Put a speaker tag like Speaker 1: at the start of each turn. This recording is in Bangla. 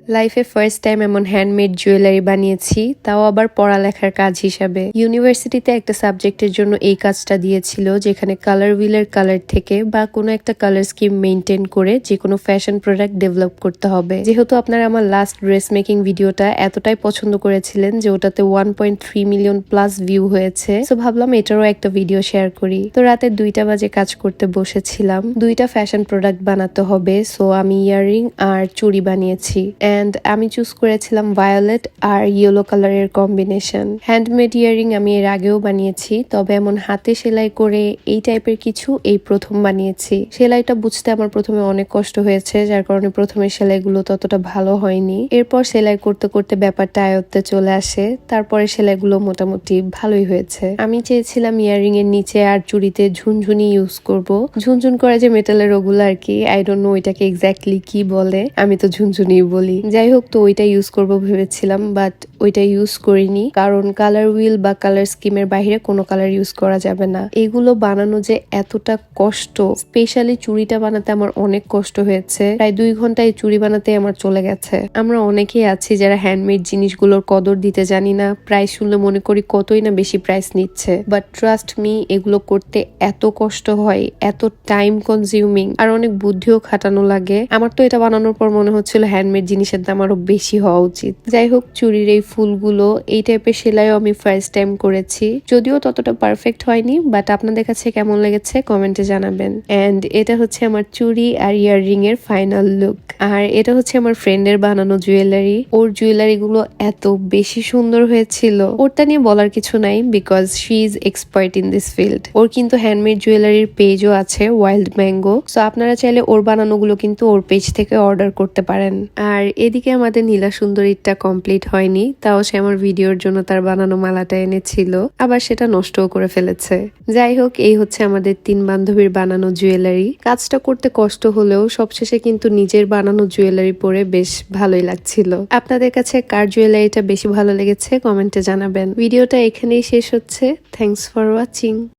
Speaker 1: লাইফে ফার্স্ট টাইম এমন হ্যান্ডমেড জুয়েলারি বানিয়েছি, তাও আবার পড়ালেখার কাজ হিসাবে। ইউনিভার্সিটিতে একটা সাবজেক্টের জন্য এই কাজটা দিয়েছিল, যেখানে কালার হুইলের কালার থেকে বা কোনো একটা কালার স্কিম মেনটেন করে যে কোনো ফ্যাশন প্রোডাক্ট ডেভেলপ করতে হবে। যেহেতু আপনারা আমার লাস্ট ড্রেস মেকিং ভিডিওটা এতটাই পছন্দ করেছিলেন যে ওটাতে 1.3 মিলিয়ন প্লাস ভিউ হয়েছে, তো ভাবলাম এটারও একটা ভিডিও শেয়ার করি। তো রাতে 2টা বাজে কাজ করতে বসেছিলাম। 2টা ফ্যাশন প্রোডাক্ট বানাতে হবে, সো আমি ইয়াররিং আর চুড়ি বানিয়েছি। এন্ড আমি চুজ করেছিলাম ভায়োলেট আর ইয়েলো কালারের কম্বিনেশন। হ্যান্ডমেড ইয়াররিং আমি এর আগেও বানিয়েছি, তবে এমন হাতে সেলাই করে এই টাইপের কিছু এই প্রথম বানিয়েছি। সেলাইটা বুঝতে আমার প্রথমে অনেক কষ্ট হয়েছে, যার কারণে প্রথমে সেলাইগুলো ততটা ভালো হয়নি। এরপর সেলাই করতে করতে ব্যাপারটা আয়ত্তে চলে আসে, তারপরে সেলাইগুলো মোটামুটি ভালোই হয়েছে। আমি চেয়েছিলাম ইয়াররিং এর নিচে আর চুড়িতে ঝুনঝুনি ইউজ করব। ঝুনঝুন করে যে মেটালের ওগুলো আর কি, আই ডোন্ট নো এটাকে এক্স্যাক্টলি কি বলে, আমি তো ঝুনঝুনি বলি। যাই হোক, তো ওইটা ইউজ করব ভেবেছিলাম, বাট ওইটা ইউজ করিনি, কারণ কালার হুইল বা কালার স্কিমের বাইরে কোনো কালার ইউজ করা যাবে না। এগুলো বানানো যে এতটা কষ্ট, স্পেশালি চুড়িটা বানাতে আমার অনেক কষ্ট হয়েছে। প্রায় 2 ঘন্টা এই চুড়ি বানাতে আমার চলে গেছে। আমরা অনেকেই আছি যারা হ্যান্ডমেড জিনিসগুলোর কদর দিতে জানি না, প্রাইস শুনলে মনে করি কতই না বেশি প্রাইস নিচ্ছে। বাট ট্রাস্ট মি, এগুলো করতে এত কষ্ট হয়, এত টাইম কনজিউমিং, আর অনেক বুদ্ধিও খাটানো লাগে। আমার তো এটা বানানোর পর মনে হচ্ছিল হ্যান্ডমেড জিনিসের দাম আরো বেশি হওয়া উচিত। যাই হোক, চুড়ির এই ফুলগুলো এই টাইপের সেলাইও আমি ফার্স্ট টাইম করেছি, যদিও ততটা পারফেক্ট হয়নি, বাট আপনাদের কাছে কেমন লেগেছে কমেন্টে জানাবেন। এন্ড এটা হচ্ছে আমার চুড়ি আর ইয়াররিং এর ফাইনাল লুক। আর এটা হচ্ছে আমার ফ্রেন্ডের বানানো জুয়েলারি। ওর জুয়েলারি গুলো এত বেশি সুন্দর হয়েছিল, ওরটা নিয়ে বলার কিছু নাই, because she is expert in this field. ওর কিন্তু হ্যান্ডমেড জুয়েলারির পেজও আছে, ওয়াইল্ড ম্যাঙ্গো। সো আপনারা চাইলে ওর বানানোগুলো কিন্তু ওর পেজ থেকে অর্ডার করতে পারেন। আর এদিকে আমাদের নীলা সুন্দরীটা কমপ্লিট হয়নি, তাও সে আমার ভিডিওর জন্য তার বানানো মালাটা এনেছিল, আবার সেটা নষ্টও করে ফেলেছে। যাই হোক, এই হচ্ছে আমাদের 3 বান্ধবীর বানানো জুয়েলারি। কাজটা করতে কষ্ট হলেও সবশেষে কিন্তু নিজের বানানো জুয়েলারি পরে বেশ ভালোই লাগছিল। আপনাদের কাছে কার জুয়েলারিটা বেশি ভালো লেগেছে কমেন্টে জানাবেন। ভিডিওটা এখানেই শেষ হচ্ছে। Thanks for watching.